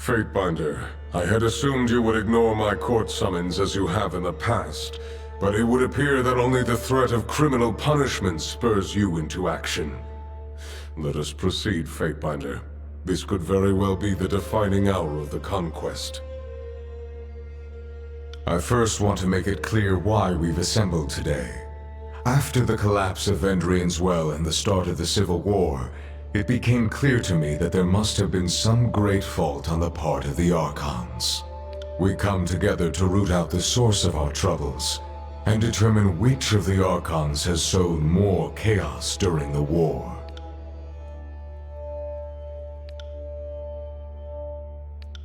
Fatebinder, I had assumed you would ignore my court summons as you have in the past, but it would appear that only the threat of criminal punishment spurs you into action. Let us proceed, Fatebinder. This could very well be the defining hour of the conquest. I first want to make it clear why we've assembled today. After the collapse of Vendrian's Well and the start of the Civil War, it became clear to me that there must have been some great fault on the part of the Archons. We come together to root out the source of our troubles, and determine which of the Archons has sowed more chaos during the war.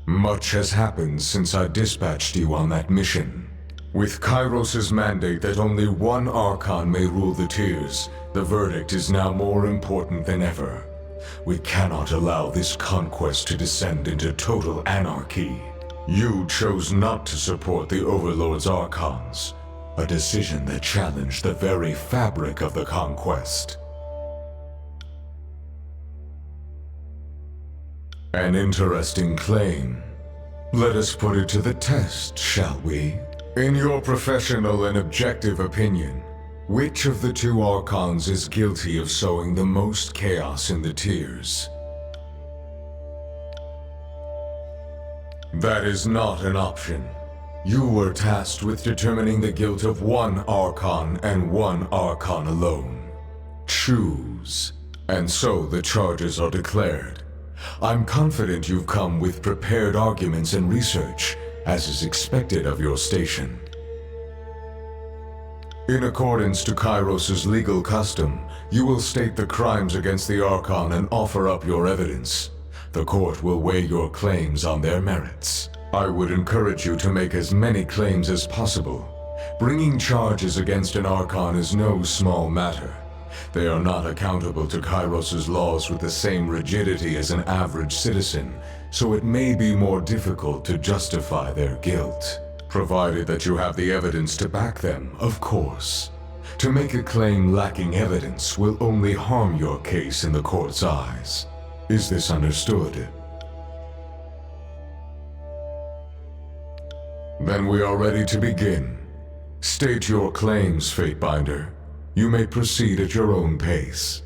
Much has happened since I dispatched you on that mission. With Kairos' mandate that only one Archon may rule the Tiers, the verdict is now more important than ever. We cannot allow this conquest to descend into total anarchy. You chose not to support the Overlord's Archons, a decision that challenged the very fabric of the conquest. An interesting claim. Let us put it to the test, shall we? In your professional and objective opinion, which of the two Archons is guilty of sowing the most chaos in the Tiers? That is not an option. You were tasked with determining the guilt of one Archon and one Archon alone. Choose. And so the charges are declared. I'm confident you've come with prepared arguments and research, as is expected of your station. In accordance to Kairos' legal custom, you will state the crimes against the Archon and offer up your evidence. The court will weigh your claims on their merits. I would encourage you to make as many claims as possible. Bringing charges against an Archon is no small matter. They are not accountable to Kairos' laws with the same rigidity as an average citizen, so it may be more difficult to justify their guilt. Provided that you have the evidence to back them, of course. To make a claim lacking evidence will only harm your case in the court's eyes. Is this understood? Then we are ready to begin. State your claims, Fatebinder. You may proceed at your own pace.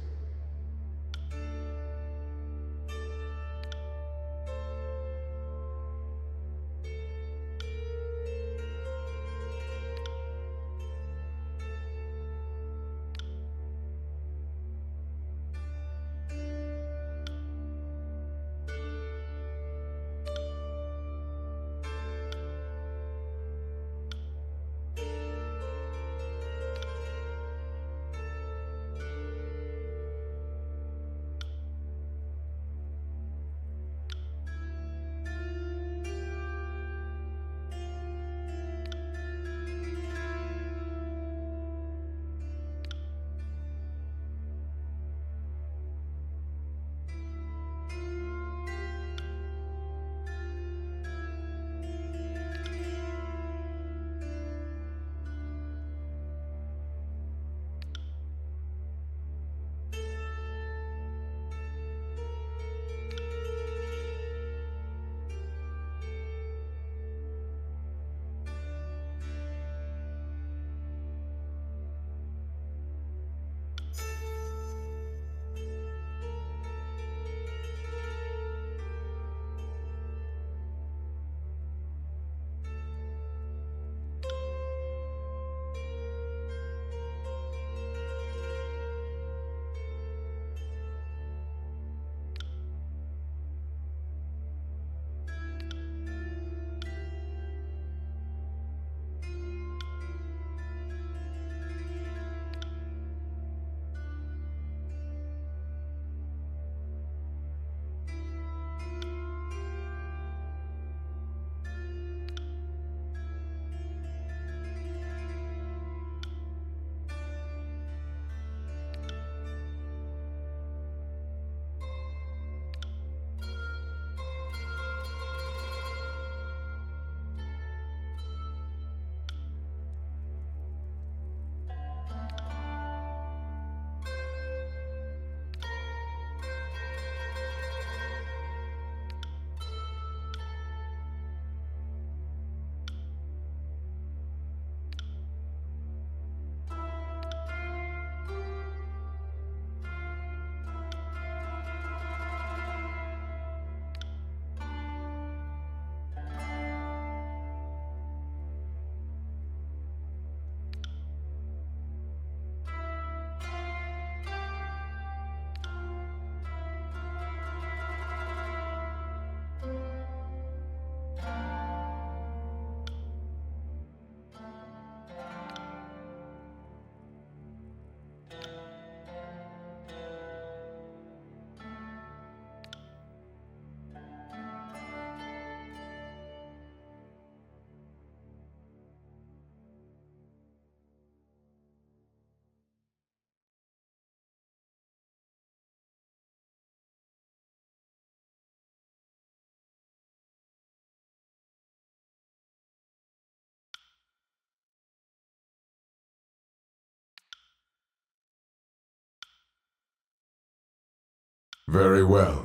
Very well.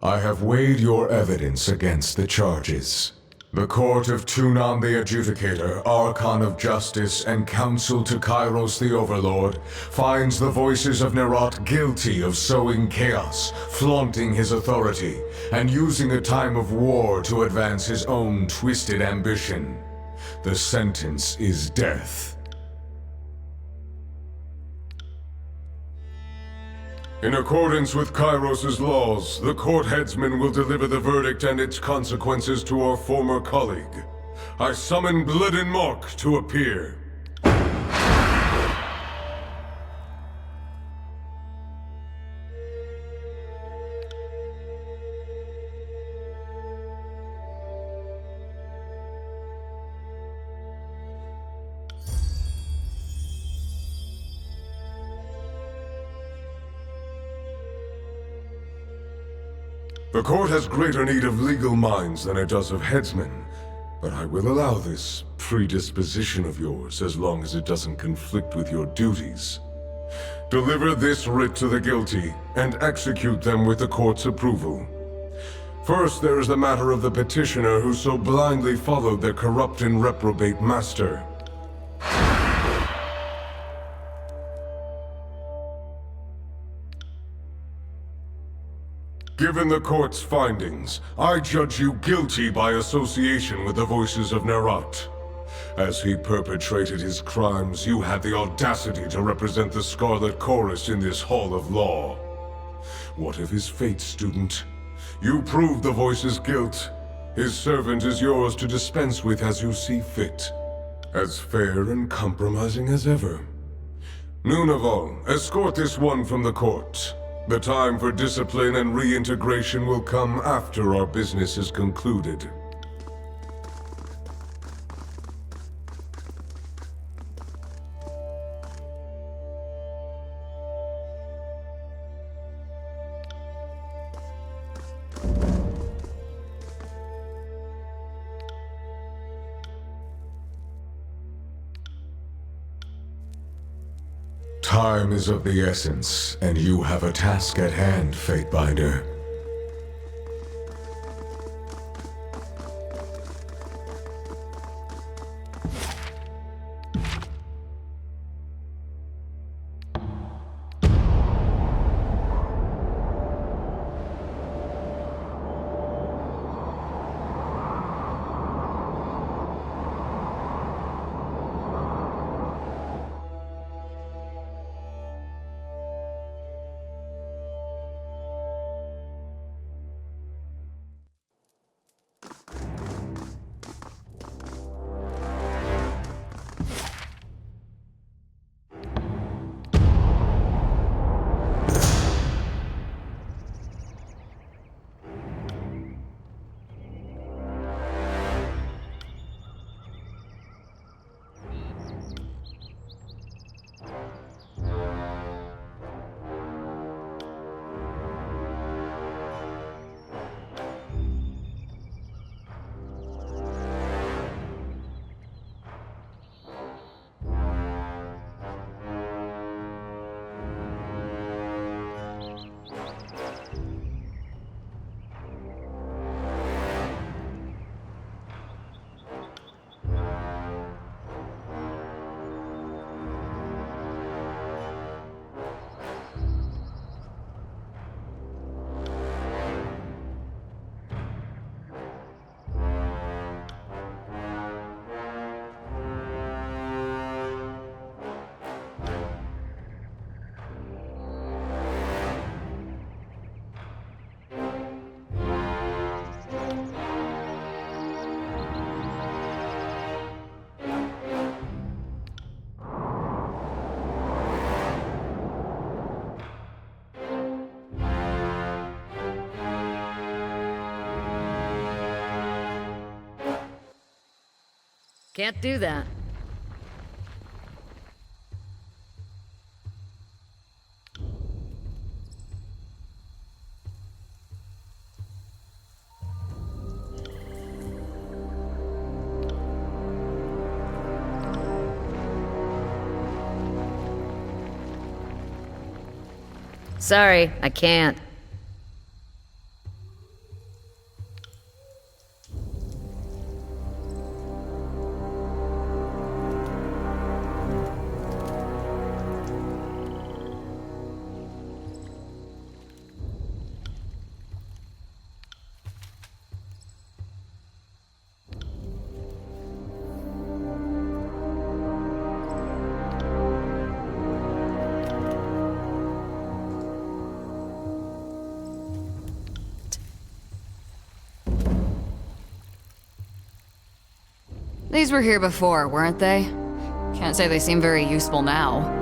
I have weighed your evidence against the charges. The Court of Tunon the Adjudicator, Archon of Justice, and Counsel to Kairos the Overlord finds the voices of Nerat guilty of sowing chaos, flaunting his authority, and using a time of war to advance his own twisted ambition. The sentence is death. In accordance with Kairos' laws, the court headsman will deliver the verdict and its consequences to our former colleague. I summon Blood and Mark to appear. The court has greater need of legal minds than it does of headsmen, but I will allow this predisposition of yours as long as it doesn't conflict with your duties. Deliver this writ to the guilty, and execute them with the court's approval. First, there is the matter of the petitioner who so blindly followed their corrupt and reprobate master. Given the court's findings, I judge you guilty by association with the voices of Nerat. As he perpetrated his crimes, you had the audacity to represent the Scarlet Chorus in this Hall of Law. What of his fate, student? You proved the voice's guilt. His servant is yours to dispense with as you see fit. As fair and compromising as ever. Nunaval, escort this one from the court. The time for discipline and reintegration will come after our business is concluded. Time is of the essence, and you have a task at hand, Fatebinder. Can't do that. Sorry, I can't. These were here before, weren't they? Can't say they seem very useful now.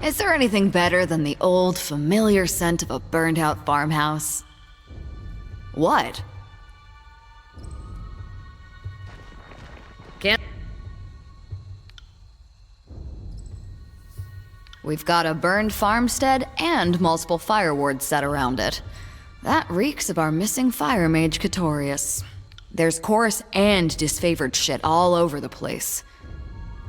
Is there anything better than the old, familiar scent of a burned-out farmhouse? What? Can't... We've got a burned farmstead and multiple fire wards set around it. That reeks of our missing fire mage Catorius. There's chorus and disfavored shit all over the place.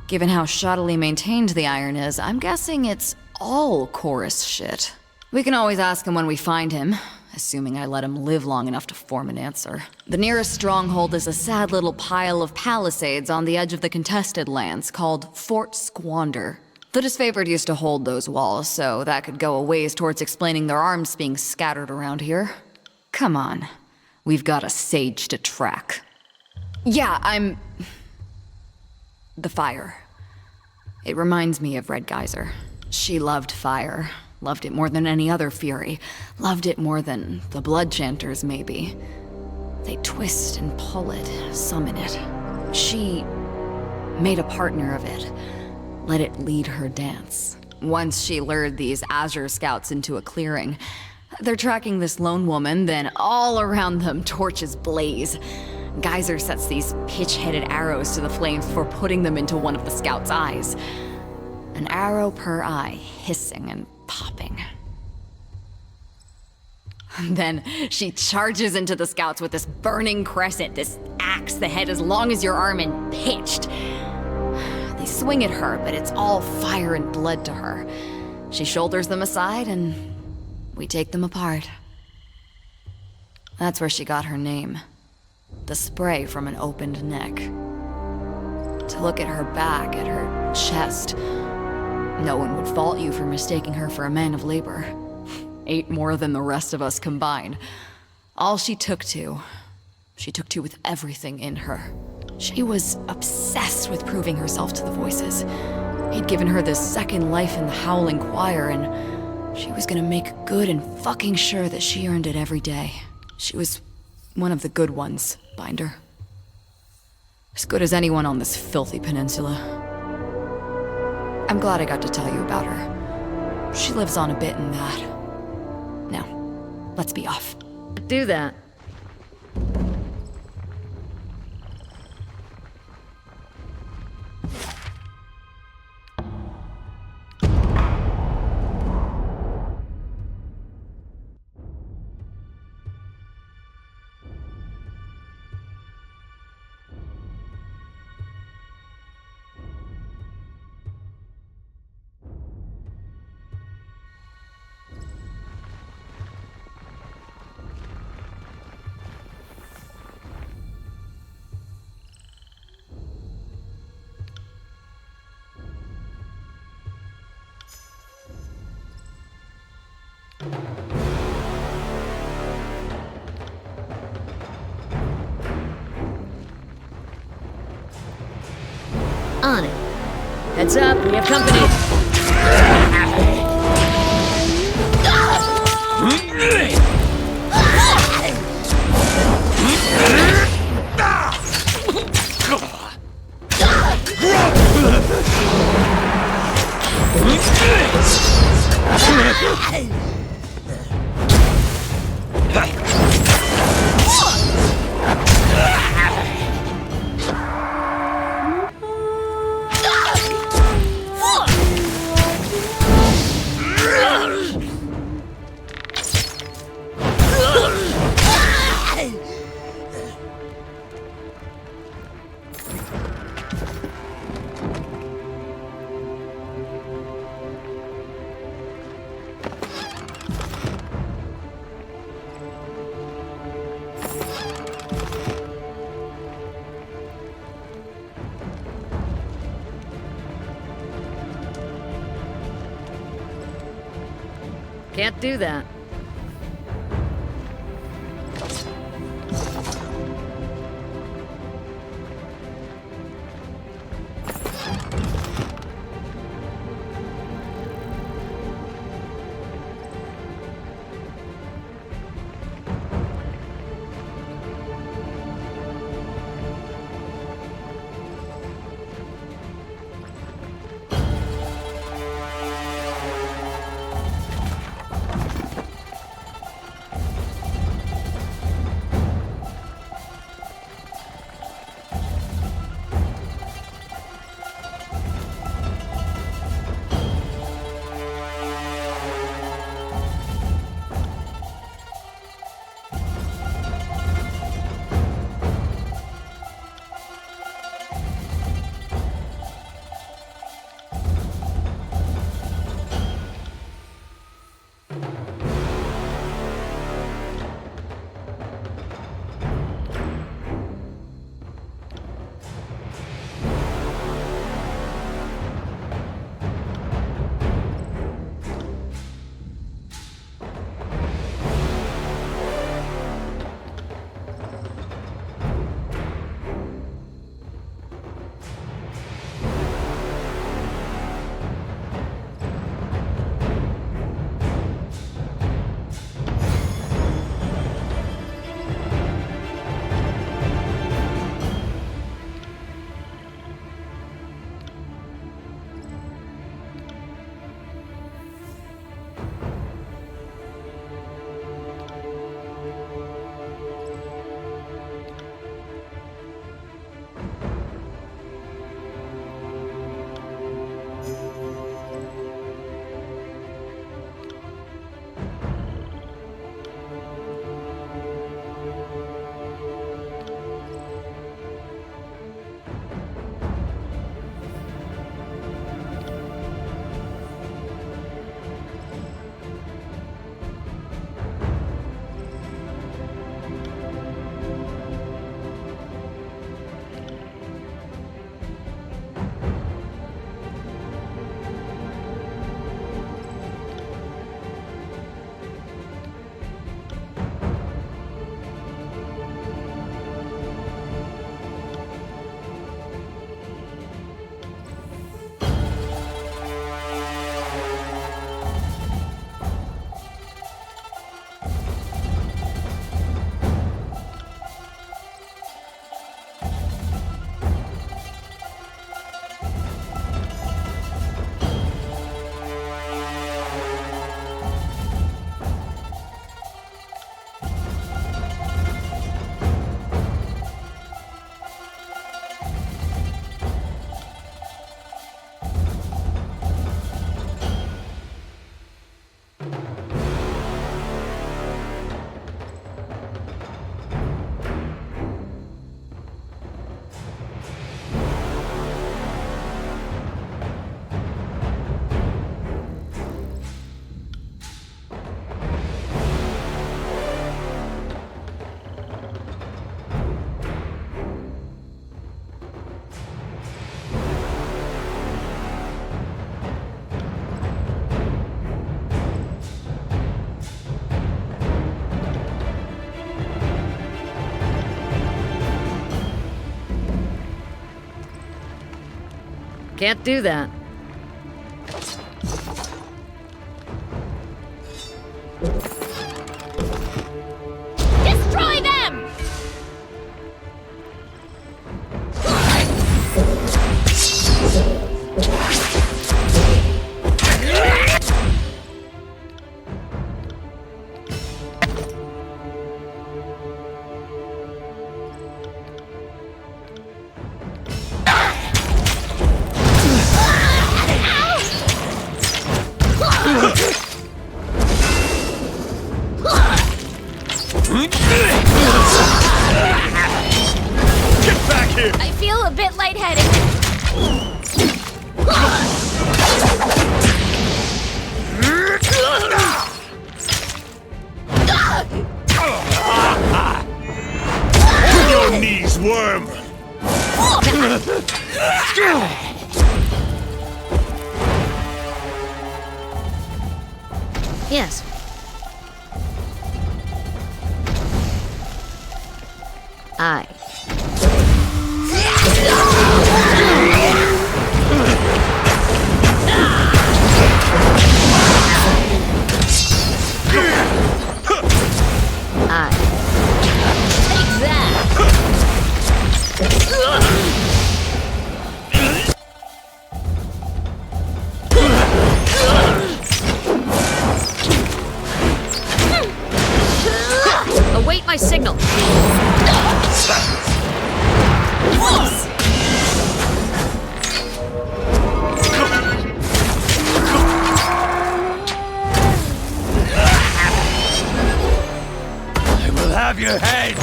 Given how shoddily maintained the iron is, I'm guessing it's all chorus shit. We can always ask him when we find him, assuming I let him live long enough to form an answer. The nearest stronghold is a sad little pile of palisades on the edge of the contested lands called Fort Squander. The disfavored used to hold those walls, so that could go a ways towards explaining their arms being scattered around here. Come on. We've got a sage to track. Yeah, the fire. It reminds me of Red Geyser. She loved fire. Loved it more than any other fury. Loved it more than the blood chanters, maybe. They twist and pull it, summon it. She made a partner of it. Let it lead her dance. Once she lured these Azure scouts into a clearing. They're tracking this lone woman, then all around them torches blaze. Geyser sets these pitch-headed arrows to the flames before putting them into one of the scouts' eyes. An arrow per eye, hissing and popping. Then she charges into the scouts with this burning crescent, this axe, the head as long as your arm and pitched. They swing at her, but it's all fire and blood to her. She shoulders them aside and we take them apart. That's where she got her name. The spray from an opened neck. To look at her back, at her chest. No one would fault you for mistaking her for a man of labor. 8 more than the rest of us combined. All she took to with everything in her. She was obsessed with proving herself to the voices. He'd given her this second life in the Howling Choir, and she was gonna make good and fucking sure that she earned it every day. She was one of the good ones, Binder. As good as anyone on this filthy peninsula. I'm glad I got to tell you about her. She lives on a bit in that. Now, let's be off. Do that. On it. Heads up, we have company. Can't do that. Can't do that. Destroy them! Get back here! I feel a bit lightheaded. worm! Yes. I. Take that! Await my signal. I will have your head!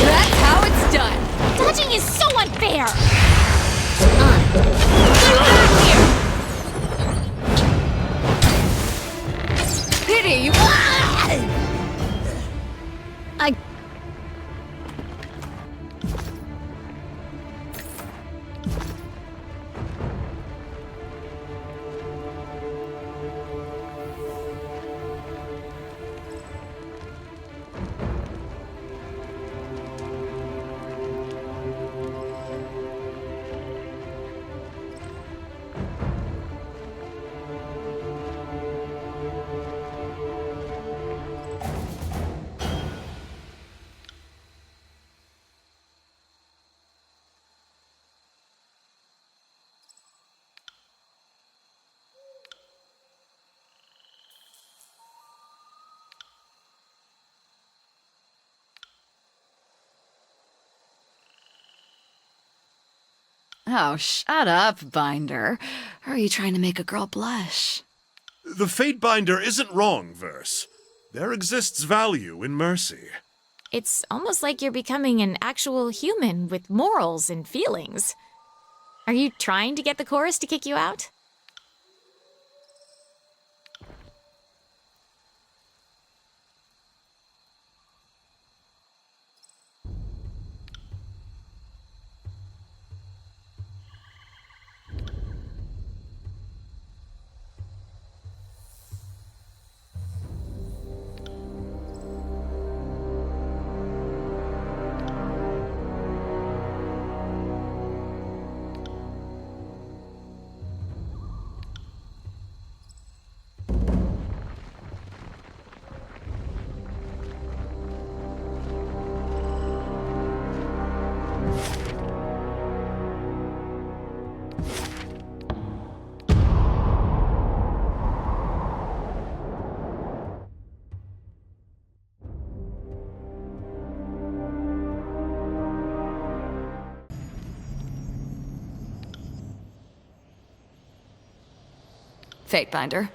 That's how it's done. Dodging is so unfair! Pity you. I. Oh, shut up, Binder. Or are you trying to make a girl blush? The Fatebinder isn't wrong, Verse. There exists value in mercy. It's almost like you're becoming an actual human with morals and feelings. Are you trying to get the chorus to kick you out? Fatebinder.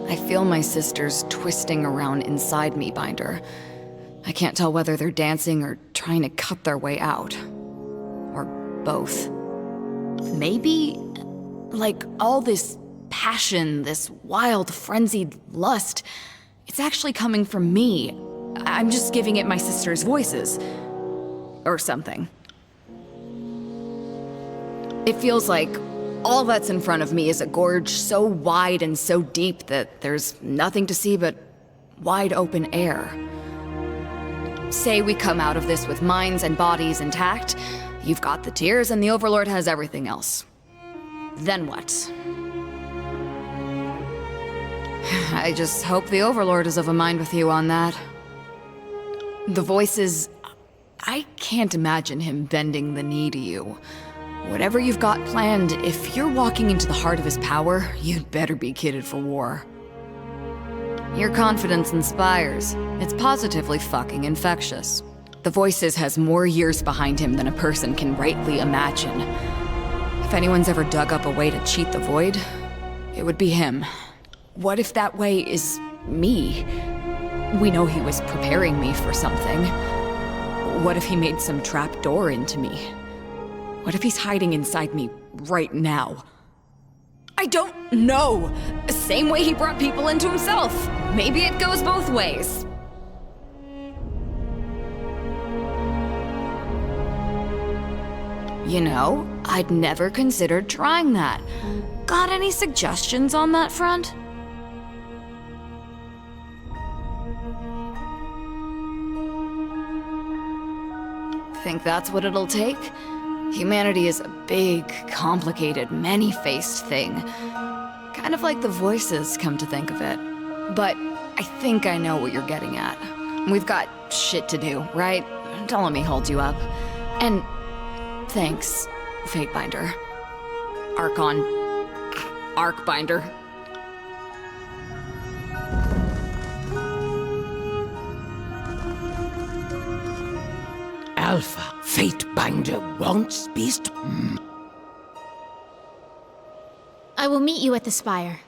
I feel my sisters twisting around inside me, Binder. I can't tell whether they're dancing or trying to cut their way out. Or both. Maybe, like, all this passion, this wild, frenzied lust, it's actually coming from me. I'm just giving it my sisters' voices. Or something. It feels like all that's in front of me is a gorge so wide and so deep that there's nothing to see but wide open air. Say we come out of this with minds and bodies intact, you've got the tears and the Overlord has everything else. Then what? I just hope the Overlord is of a mind with you on that. The voices, I can't imagine him bending the knee to you. Whatever you've got planned, if you're walking into the heart of his power, you'd better be kitted for war. Your confidence inspires. It's positively fucking infectious. The Voices has more years behind him than a person can rightly imagine. If anyone's ever dug up a way to cheat the Void, it would be him. What if that way is me? We know he was preparing me for something. What if he made some trap door into me? What if he's hiding inside me right now? I don't know! same way he brought people into himself. Maybe it goes both ways. You know, I'd never considered trying that. Got any suggestions on that front? Think that's what it'll take? Humanity is a big, complicated, many-faced thing. Kind of like the voices, come to think of it. But I think I know what you're getting at. We've got shit to do, right? Don't let me hold you up. And thanks, Fatebinder. Arcbinder. Alpha, Fatebinder wants Beast? I will meet you at the spire.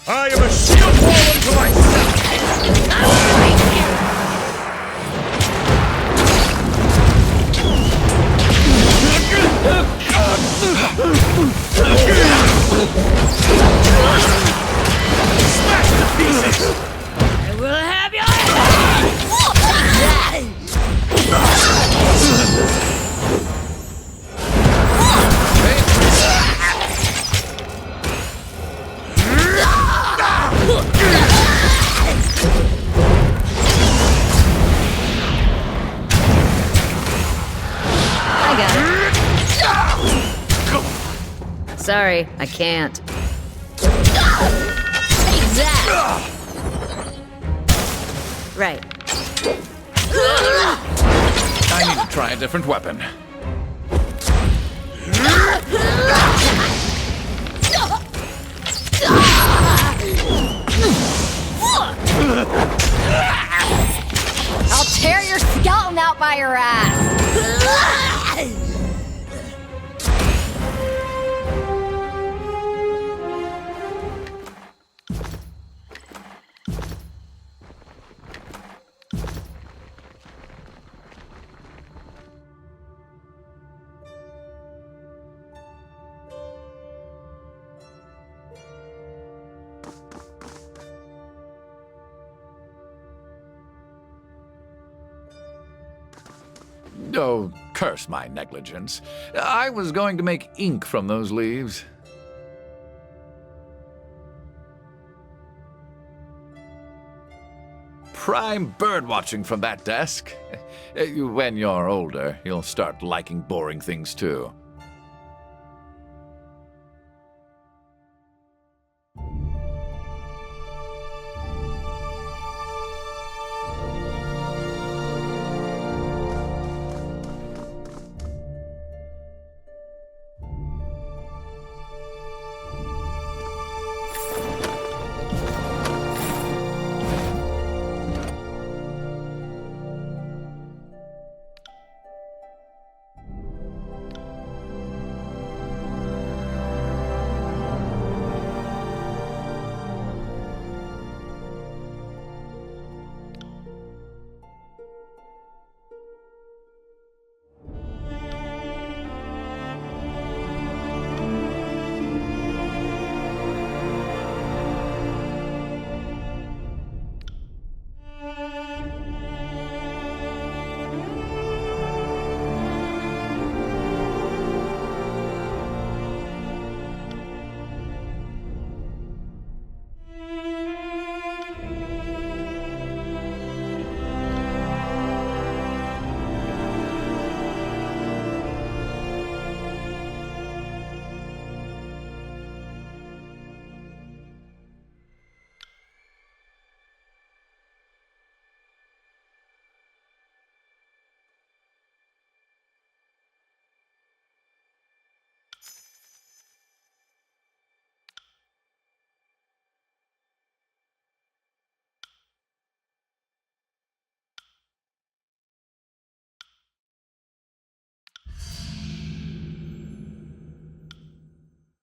I am a shield wall unto myself! Smash the beast! Sorry, I can't. Take that! Right. I need to try a different weapon. I'll tear your skeleton out by your ass! Oh, curse my negligence. I was going to make ink from those leaves. Prime bird watching from that desk. When you're older, you'll start liking boring things too.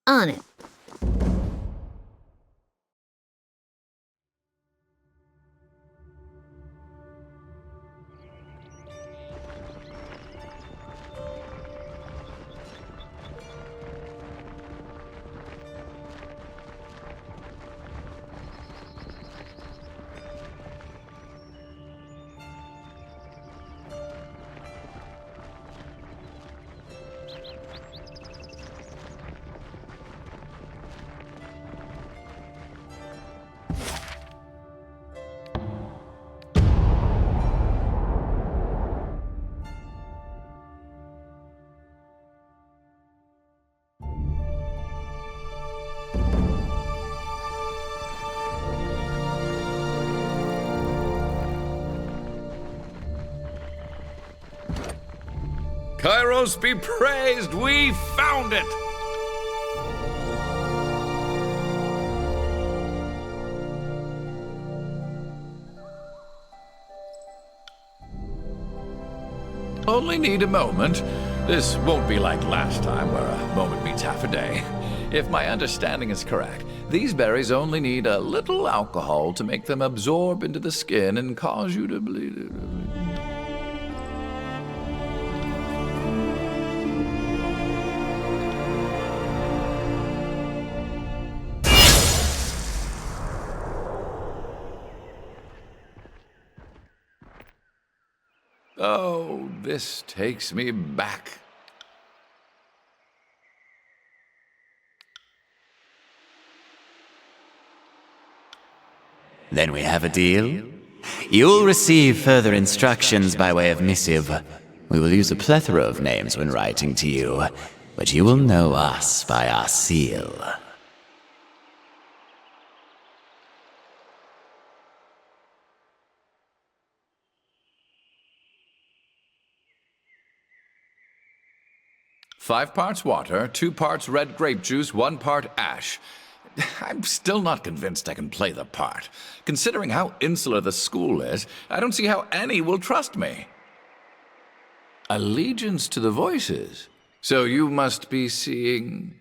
On it. Kairos be praised, we found it! Only need a moment. This won't be like last time, where a moment means half a day. If my understanding is correct, these berries only need a little alcohol to make them absorb into the skin and cause you to bleed. Oh, this takes me back. Then we have a deal. You'll receive further instructions by way of missive. We will use a plethora of names when writing to you. but you will know us by our seal. Five parts water, 2 parts red grape juice, 1 part ash. I'm still not convinced I can play the part. Considering how insular the school is, I don't see how any will trust me. Allegiance to the voices. So you must be seeing...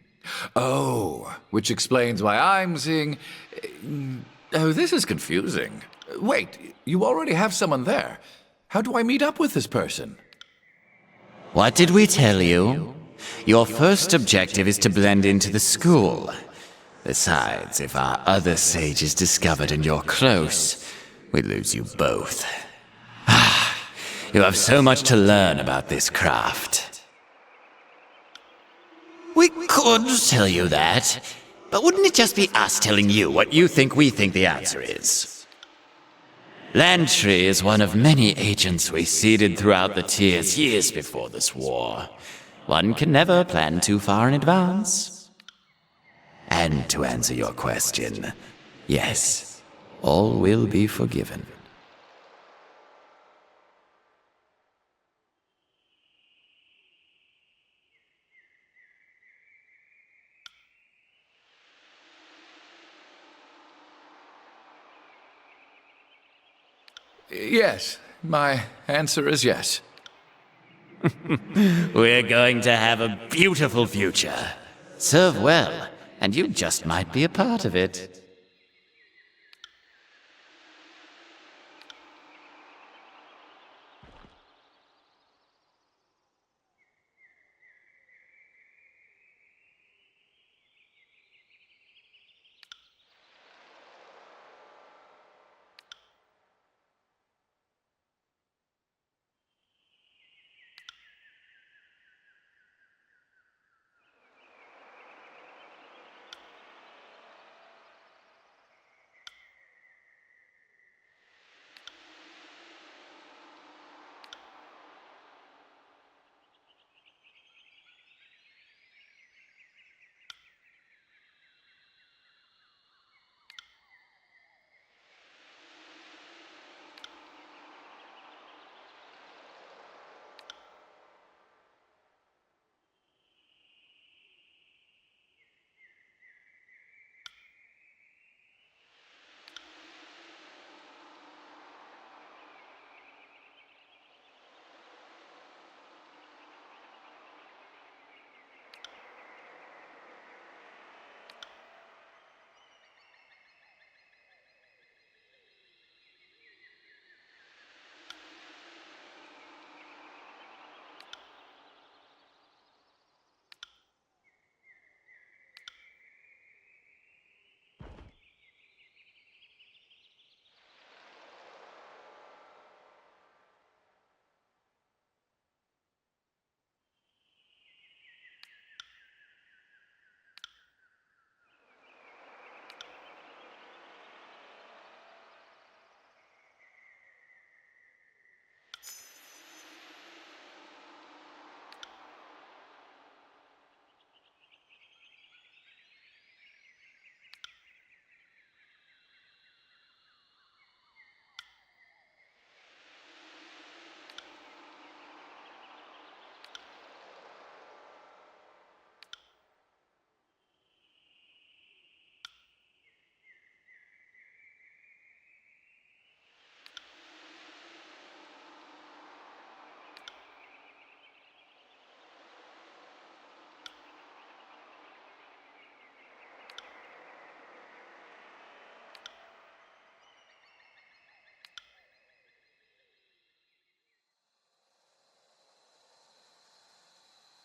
Oh, which explains why I'm seeing... Oh, this is confusing. Wait, you already have someone there. How do I meet up with this person? What did we tell you? Your first objective is to blend into the school. Besides, if our other sage is discovered and you're close, we lose you both. You have so much to learn about this craft. We could tell you that, but wouldn't it just be us telling you what you think we think the answer is? Lantry is one of many agents we seeded throughout the tiers years before this war. One can never plan too far in advance. And to answer your question, yes, all will be forgiven. Yes, my answer is yes. We're going to have a beautiful future. Serve well, and you just might be a part of it.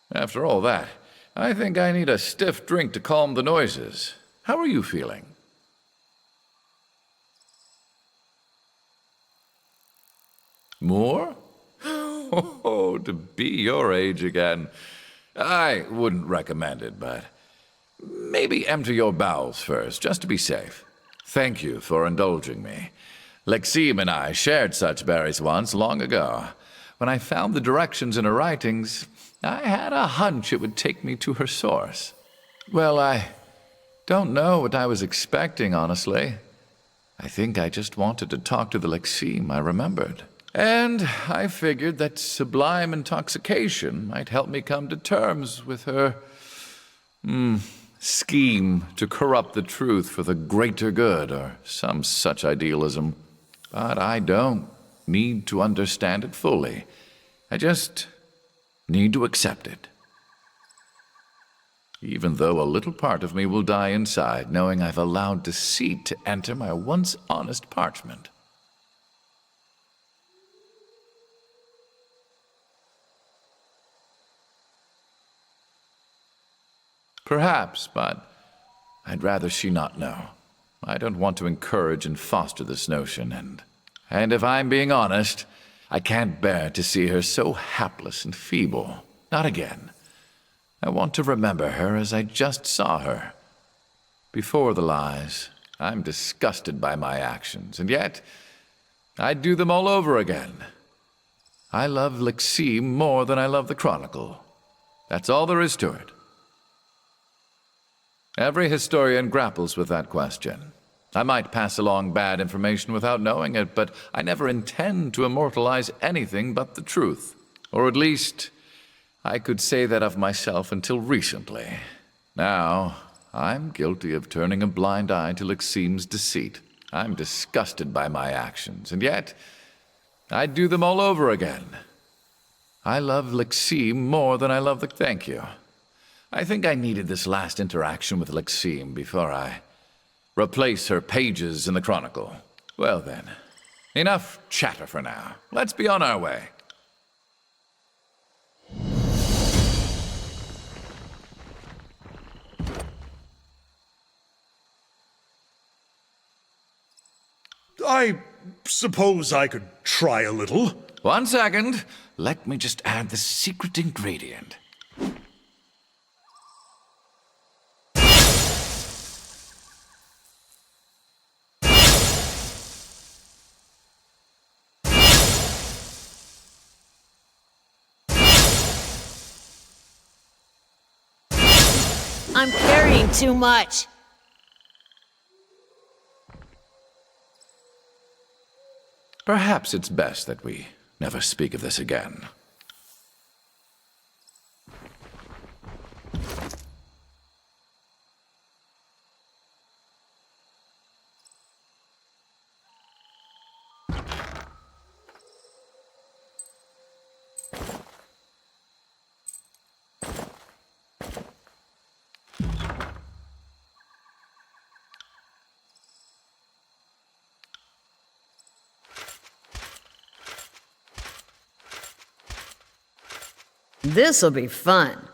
After all that, I think I need a stiff drink to calm the noises. How are you feeling? More? Oh, to be your age again. I wouldn't recommend it, but maybe empty your bowels first, just to be safe. Thank you for indulging me. Lexime and I shared such berries once, long ago. When I found the directions in her writings, I had a hunch it would take me to her source. Well, I don't know what I was expecting, honestly. I think I just wanted to talk to the Lexeme I remembered. And I figured that sublime intoxication might help me come to terms with her scheme to corrupt the truth for the greater good, or some such idealism. But I don't need to understand it fully. I just need to accept it. Even though a little part of me will die inside, knowing I've allowed deceit to enter my once honest parchment. Perhaps, but I'd rather she not know. I don't want to encourage and foster this notion, and if I'm being honest, I can't bear to see her so hapless and feeble. Not again. I want to remember her as I just saw her. Before the lies, I'm disgusted by my actions, and yet I'd do them all over again. I love Lexeme more than I love the Chronicle. That's all there is to it. Every historian grapples with that question. I might pass along bad information without knowing it, but I never intend to immortalize anything but the truth. Or at least, I could say that of myself until recently. Now, I'm guilty of turning a blind eye to Lexeme's deceit. I'm disgusted by my actions, and yet I'd do them all over again. I love Lexeme more than I love the... Thank you. I think I needed this last interaction with Lexeme before I replace her pages in the Chronicle. Well then, enough chatter for now. Let's be on our way. I suppose I could try a little. 1 second. Let me just add the secret ingredient. I'm carrying too much. Perhaps it's best that we never speak of this again. This'll be fun.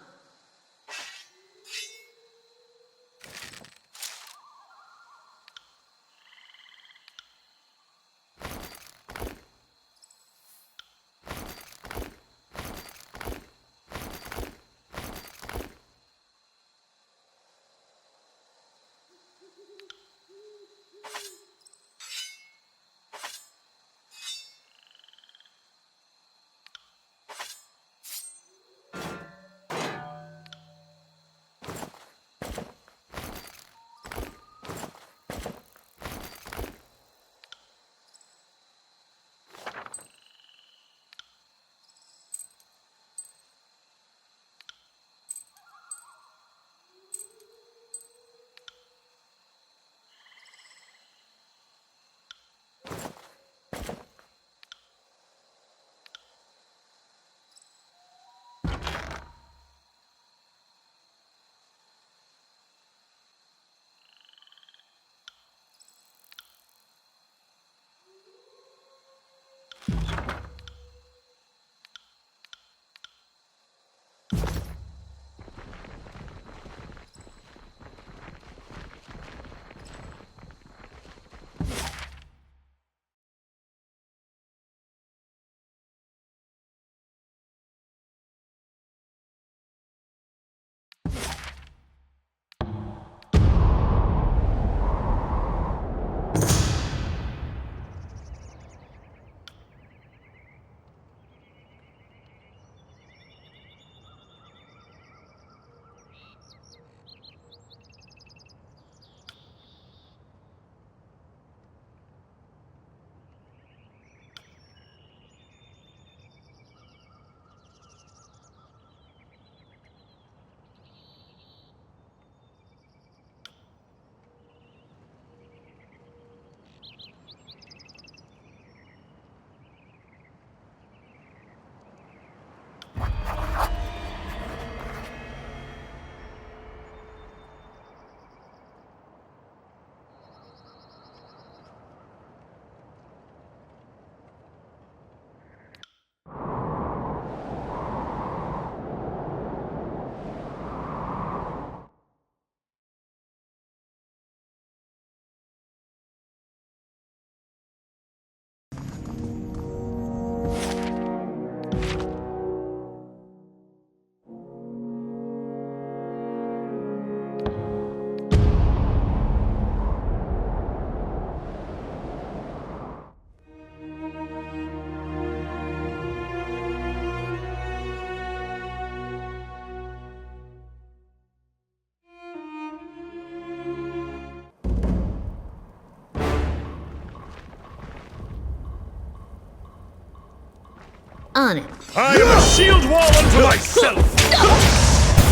On it. I am a shield wall unto myself!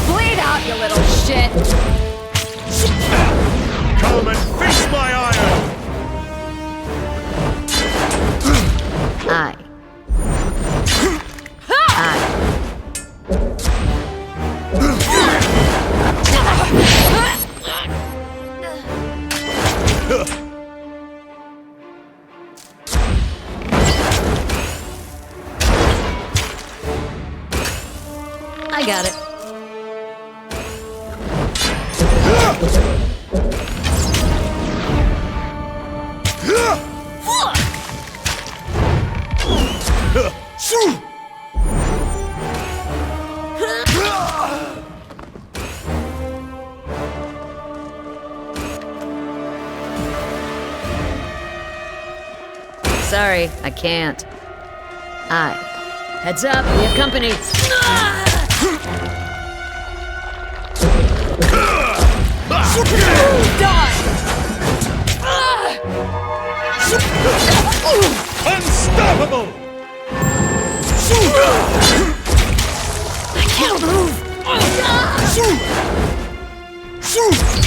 Bleed out, you little shit! Come and face my iron! Aye. I got it. Sorry, I can't. Aye. Heads up, we have company. Unstoppable! I can't move.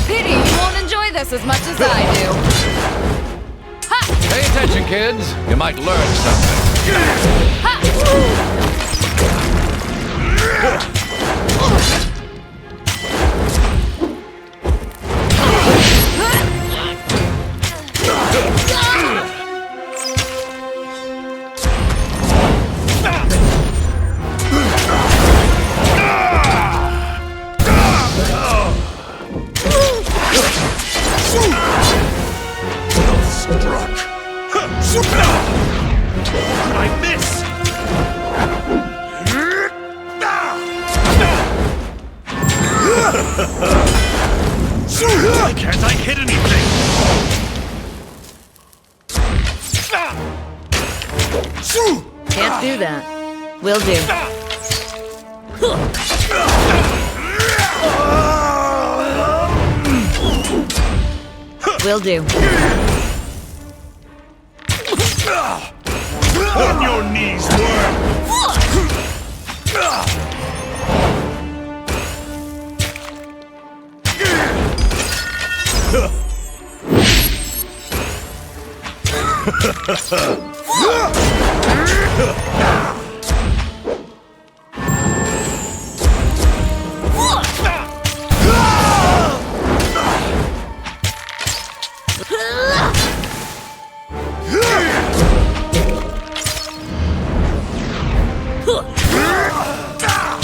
Pity you won't enjoy this as much as I do. Pay attention, kids. You might learn something. I miss! Why can't I hit anything? Can't do that. Will do. Will do. On your knees, worm!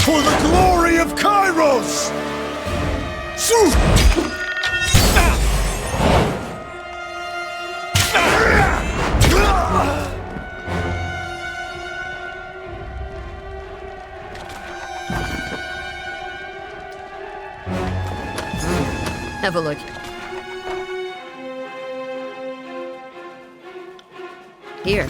For the glory of Kairos! Have a look. Here.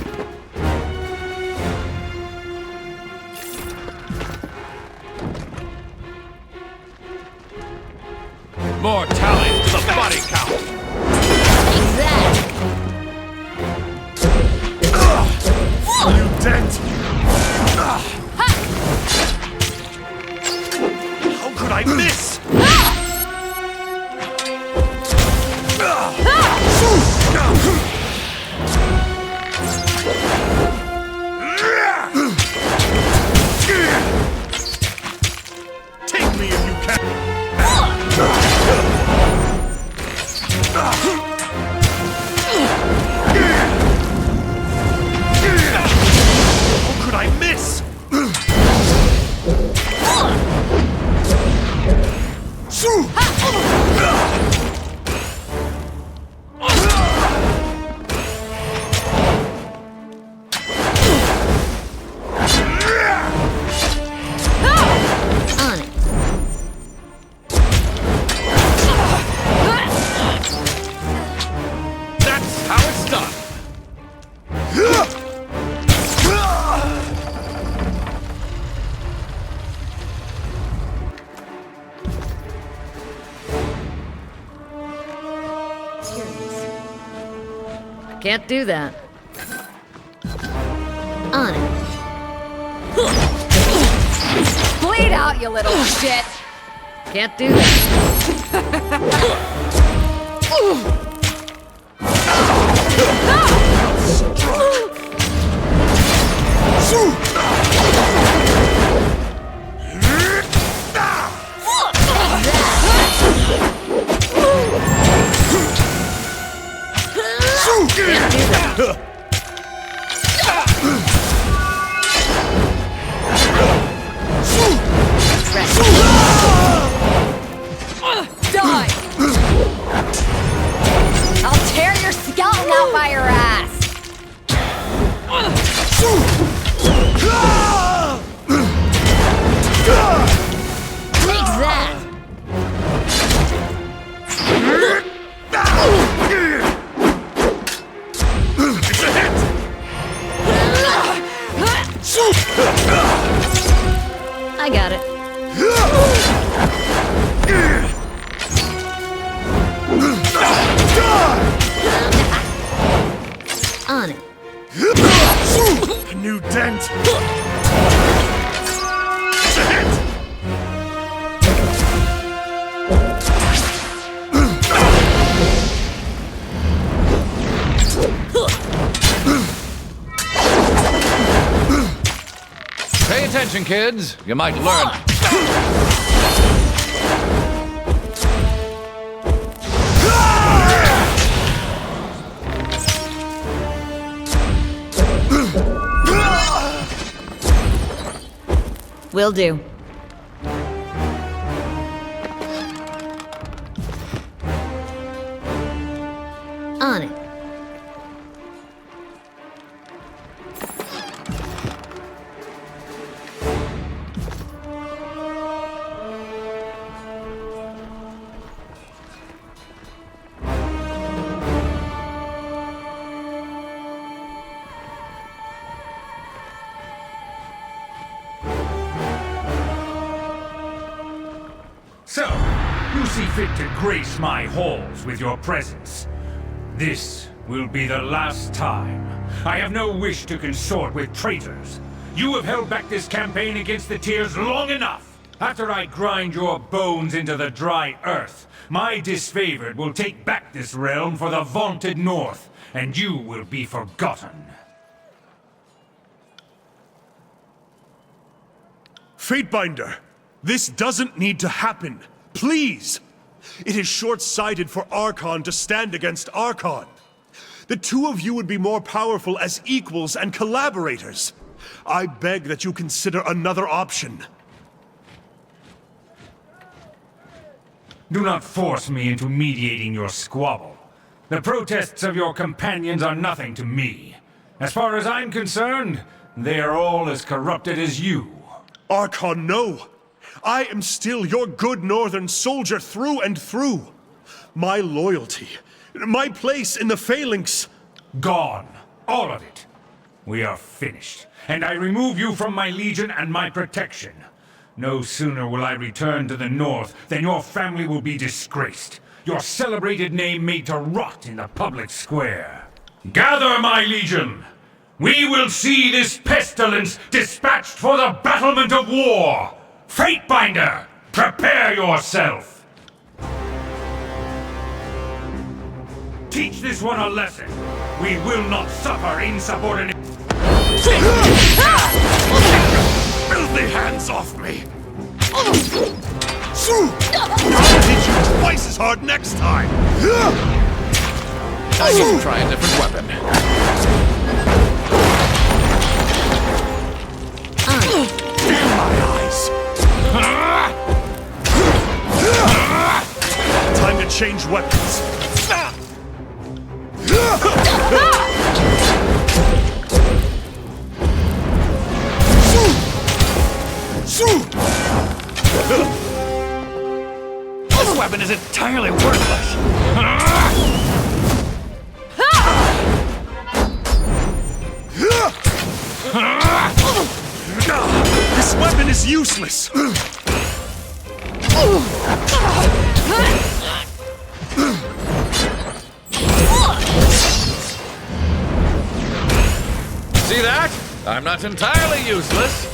More tallies to the body count. Take that! You dent! How could I miss? Take me if you can! How could I miss? On it. That's how it's done! Can't do that. On it. out, you little shit! Can't do that. Can't do that. Die! I'll tear your skeleton out by your ass! Take that! It's a hit! I got it. On it. A new dent! It's a hit! Pay attention, kids. You might learn. Will do. On it. So, you see fit to grace my halls with your presence. This will be the last time. I have no wish to consort with traitors. You have held back this campaign against the Tears long enough. After I grind your bones into the dry earth, my disfavored will take back this realm for the vaunted North, and you will be forgotten. Fatebinder, this doesn't need to happen. Please! It is short-sighted for Archon to stand against Archon. The two of you would be more powerful as equals and collaborators. I beg that you consider another option. Do not force me into mediating your squabble. The protests of your companions are nothing to me. As far as I'm concerned, they are all as corrupted as you. Archon, no! I am still your good northern soldier through and through. My loyalty, my place in the phalanx... Gone. All of it. We are finished, and I remove you from my legion and my protection. No sooner will I return to the north than your family will be disgraced, your celebrated name made to rot in the public square. Gather, my legion! We will see this pestilence dispatched for the battlement of war! Fatebinder, prepare yourself! Teach this one a lesson. We will not suffer insubordinate... Filthy hands off me! I'll hit you twice as hard next time! I need to try a different weapon. Damn my eyes! Time to change weapons. This weapon is entirely worthless. This weapon is useless! See that? I'm not entirely useless.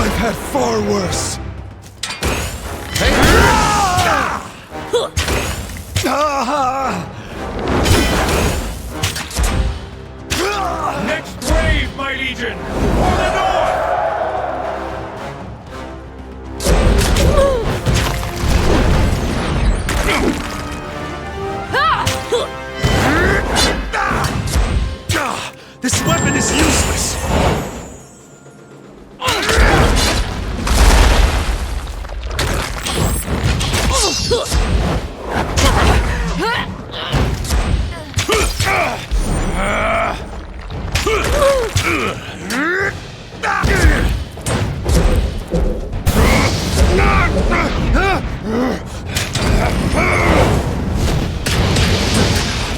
I've had far worse. Next wave, my legion! For the north! This weapon is useless.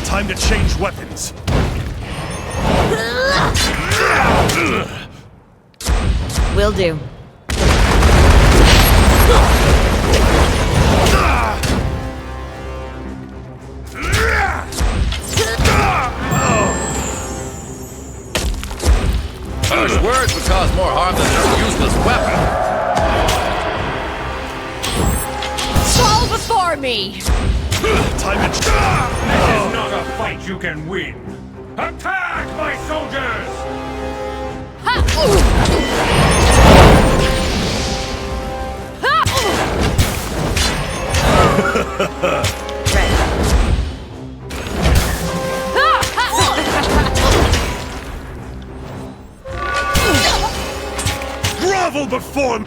Time to change weapons. Will do. Harsh words would cause more harm than this useless weapon. Fall before me! Time to... This is not a fight you can win. Attack, my soldiers! Grovel before me!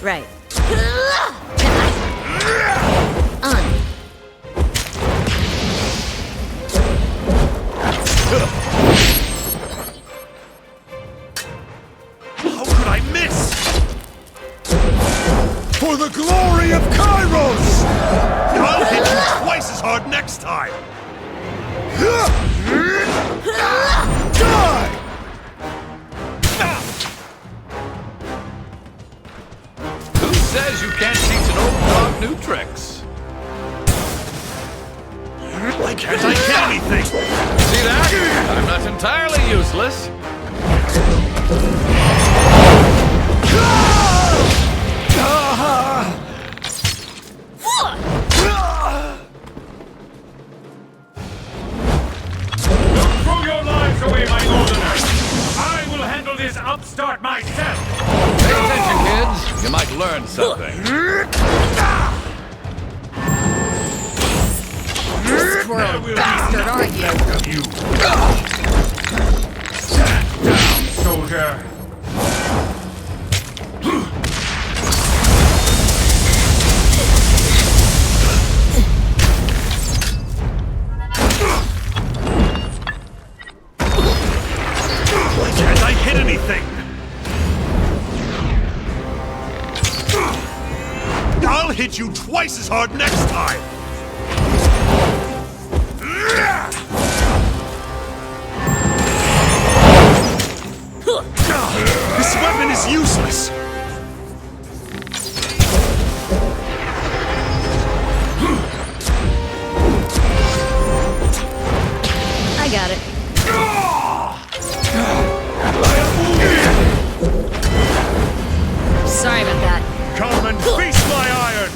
Right. On. How could I miss? For the glory of Kairos! I'll hit you twice as hard next time! Die! Who says you can't teach an old dog new tricks? Why can't I get anything? See that? I'm not entirely useless. Don't throw your lives away, my northerners! I will handle this upstart myself! Pay attention, kids. You might learn something. Squirrel bastard, aren't you? Of you. Stand down, soldier! Why can't I hit anything? I'll hit you twice as hard next time! This weapon is useless! I got it. Sorry about that. Come and feast my iron!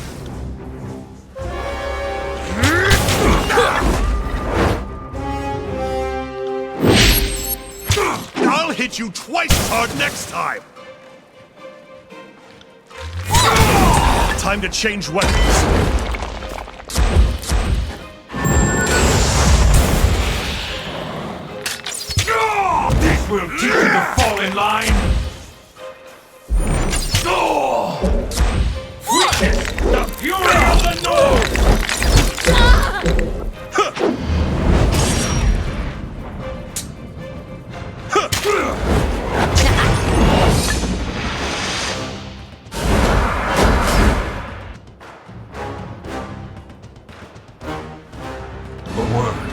I'll hit you twice as hard next time! Time to change weapons. This will teach you to fall in line! Witness the fury of the North! A word,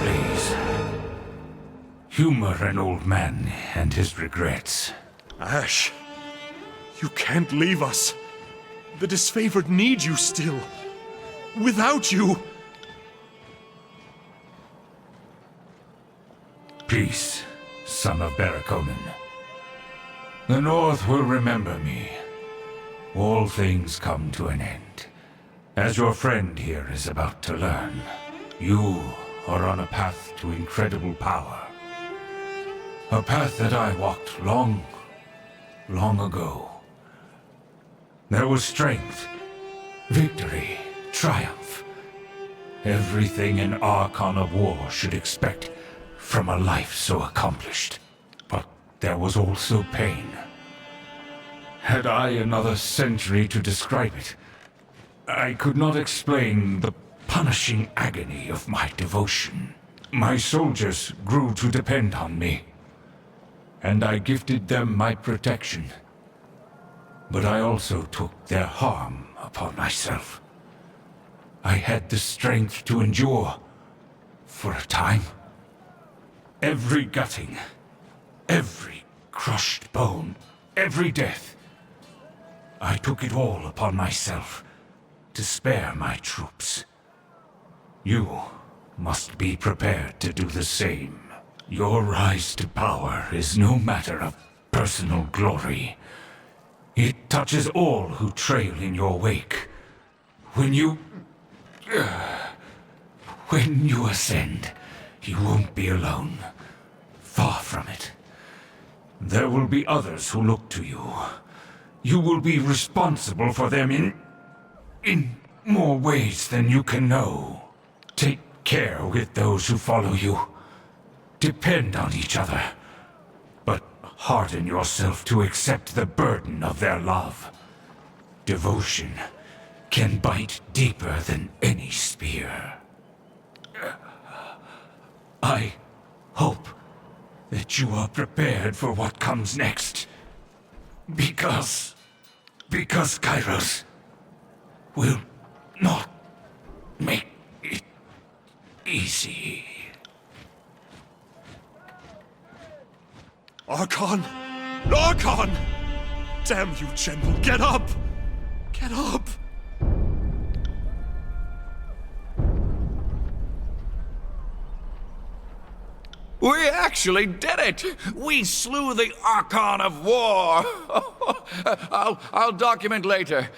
please. Humor an old man and his regrets. Ash, you can't leave us. The disfavored need you still. Without you... Peace, son of Barraconan. The North will remember me. All things come to an end. As your friend here is about to learn, you are on a path to incredible power. A path that I walked long ago. There was strength, victory, triumph. Everything an Archon of War should expect from a life so accomplished. But there was also pain. Had I another century to describe it, I could not explain the punishing agony of my devotion. My soldiers grew to depend on me, and I gifted them my protection. But I also took their harm upon myself. I had the strength to endure, for a time. Every gutting, every crushed bone, every death. I took it all upon myself to spare my troops. You must be prepared to do the same. Your rise to power is no matter of personal glory. It touches all who trail in your wake. When you ascend, you won't be alone. Far from it. There will be others who look to you. You will be responsible for them in more ways than you can know. Take care with those who follow you. Depend on each other. But harden yourself to accept the burden of their love. Devotion can bite deeper than any spear. I hope that you are prepared for what comes next. Because Kairos will not make it easy. Archon! Archon! Damn you, General, get up! Get up! We actually did it! We slew the Archon of War! I'll document later.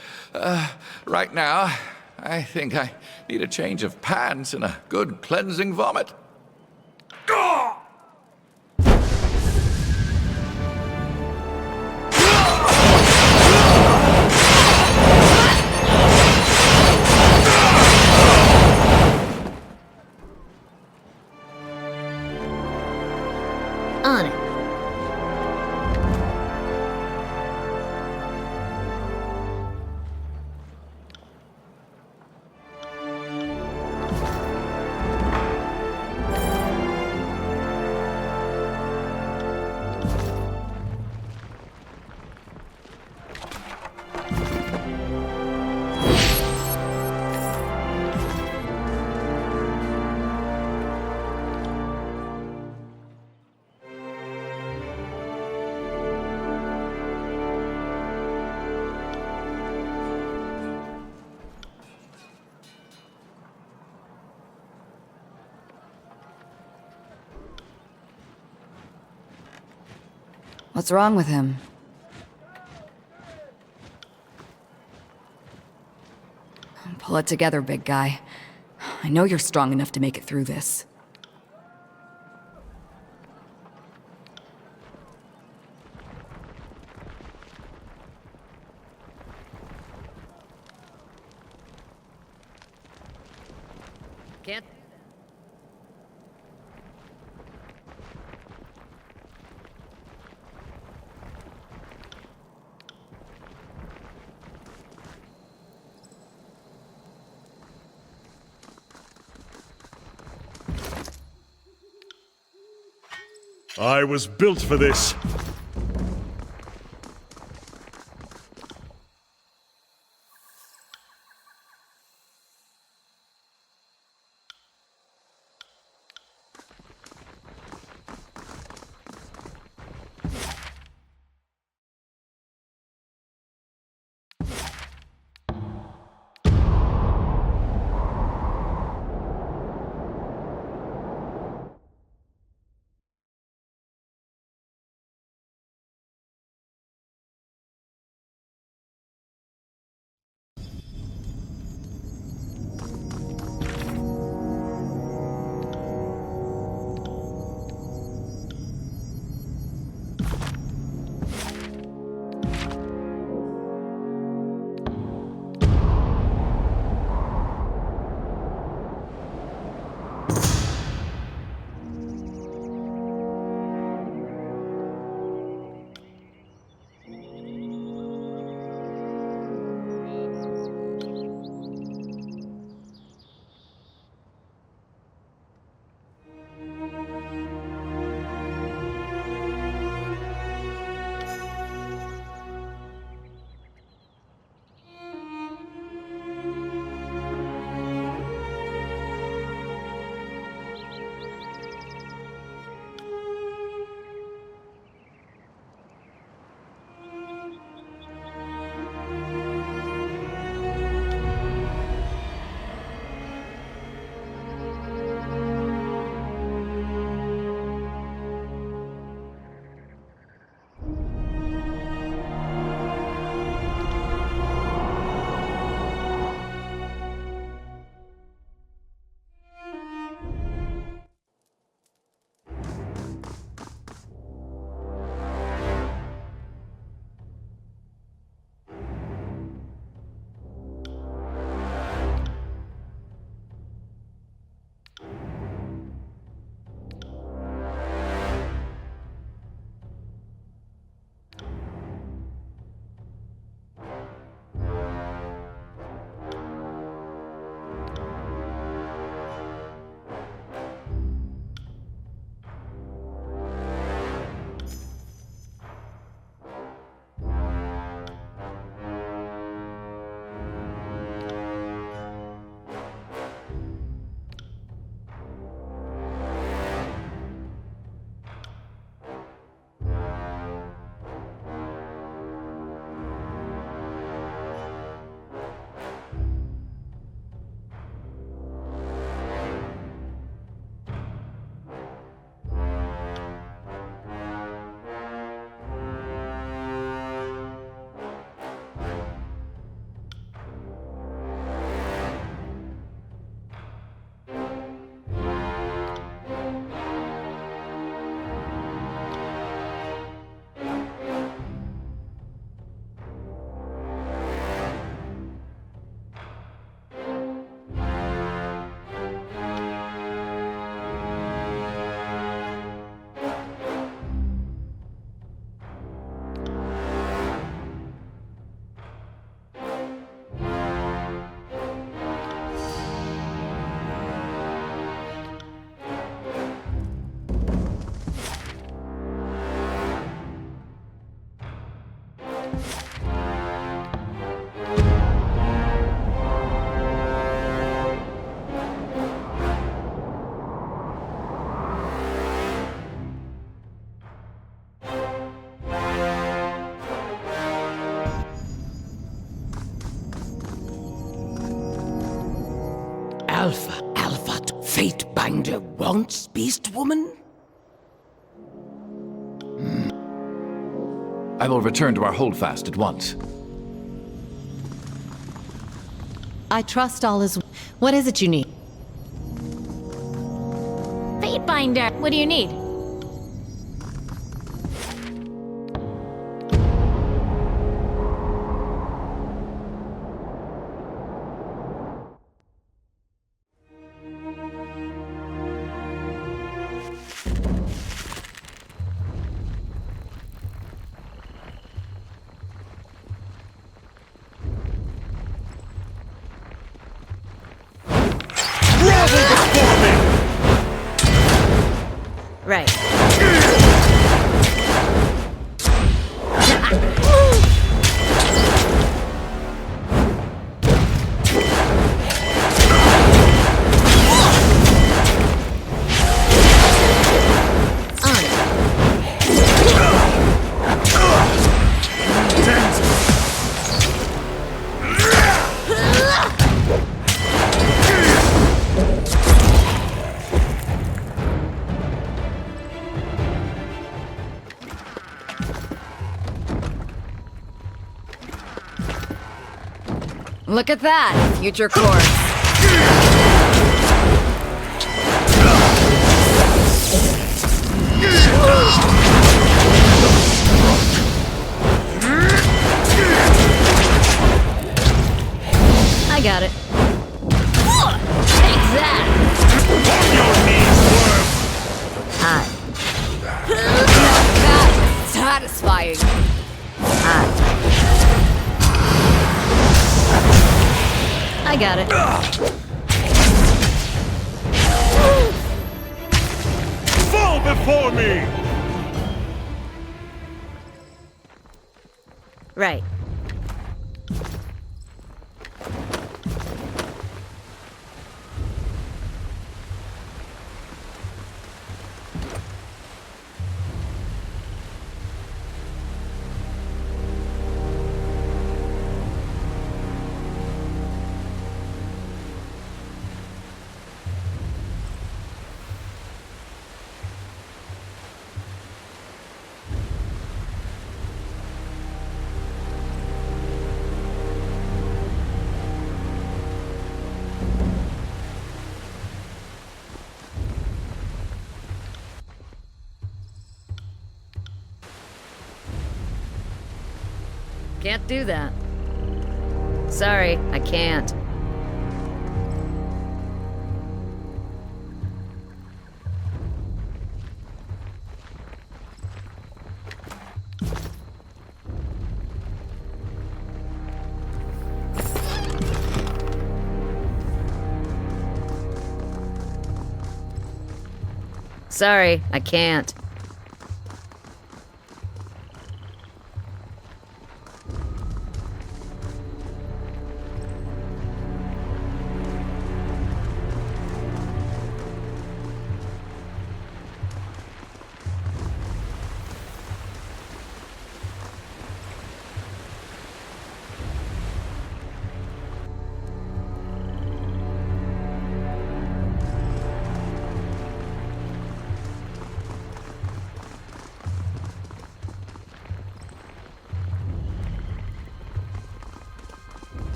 Right now, I think I need a change of pants and a good cleansing vomit. On it. What's wrong with him? Pull it together, big guy. I know you're strong enough to make it through this. Can't. I was built for this. Fatebinder wants Beast Woman? I will return to our holdfast at once. I trust all is... What is it you need? Fatebinder, what do you need? Right. Look at that, future course. I got it. Take that! That's satisfying. I got it. Fall before me! Right. Can't do that. Sorry, I can't. Sorry, I can't.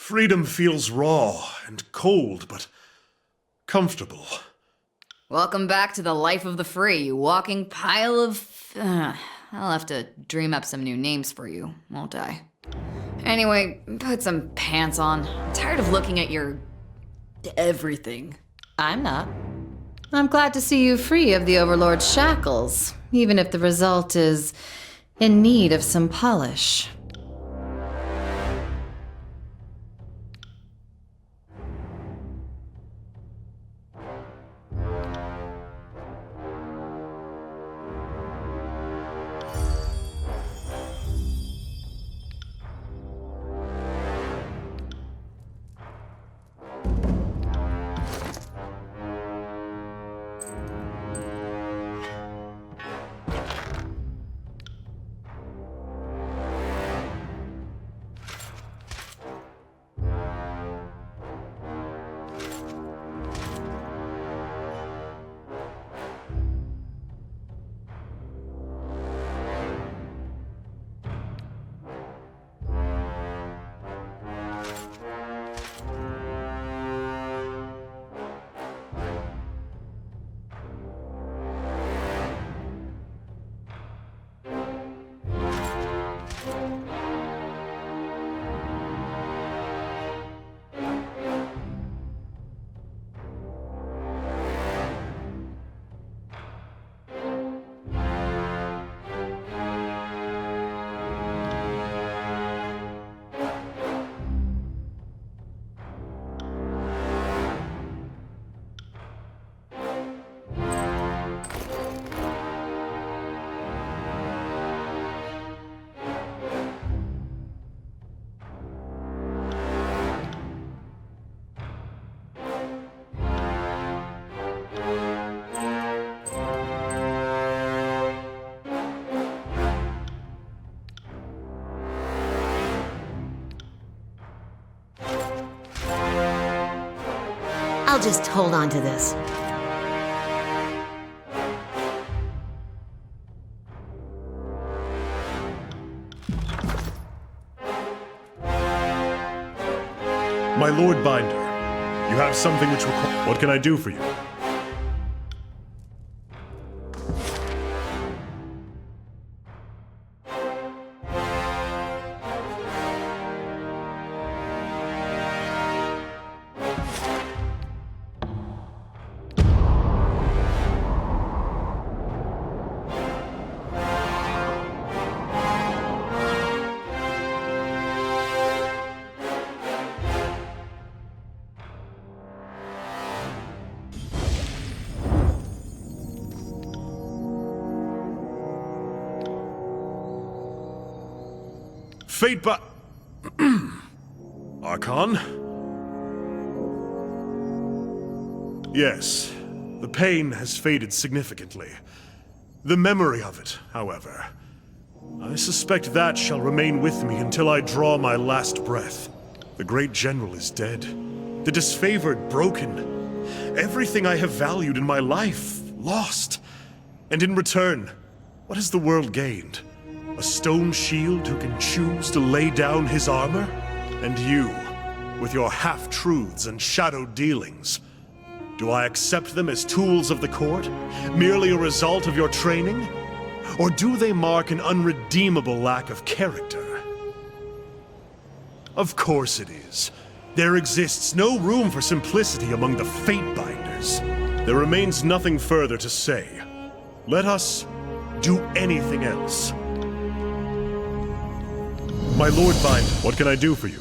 Freedom feels raw and cold, but comfortable. Welcome back to the life of the free, you walking pile of... I'll have to dream up some new names for you, won't I? Anyway, put some pants on. I'm tired of looking at your... everything. I'm not. I'm glad to see you free of the Overlord's shackles, even if the result is in need of some polish. I'll just hold on to this. My Lord Binder, you have something which requires... What can I do for you? Fate but... Archon? Yes, the pain has faded significantly. The memory of it, however, I suspect that shall remain with me until I draw my last breath. The great general is dead. The disfavored broken. Everything I have valued in my life, lost. And in return, what has the world gained? A stone shield who can choose to lay down his armor? And you, with your half-truths and shadow dealings. Do I accept them as tools of the court? Merely a result of your training? Or do they mark an unredeemable lack of character? Of course it is. There exists no room for simplicity among the Fatebinders. There remains nothing further to say. Let us do anything else. My Lord Binder, what can I do for you?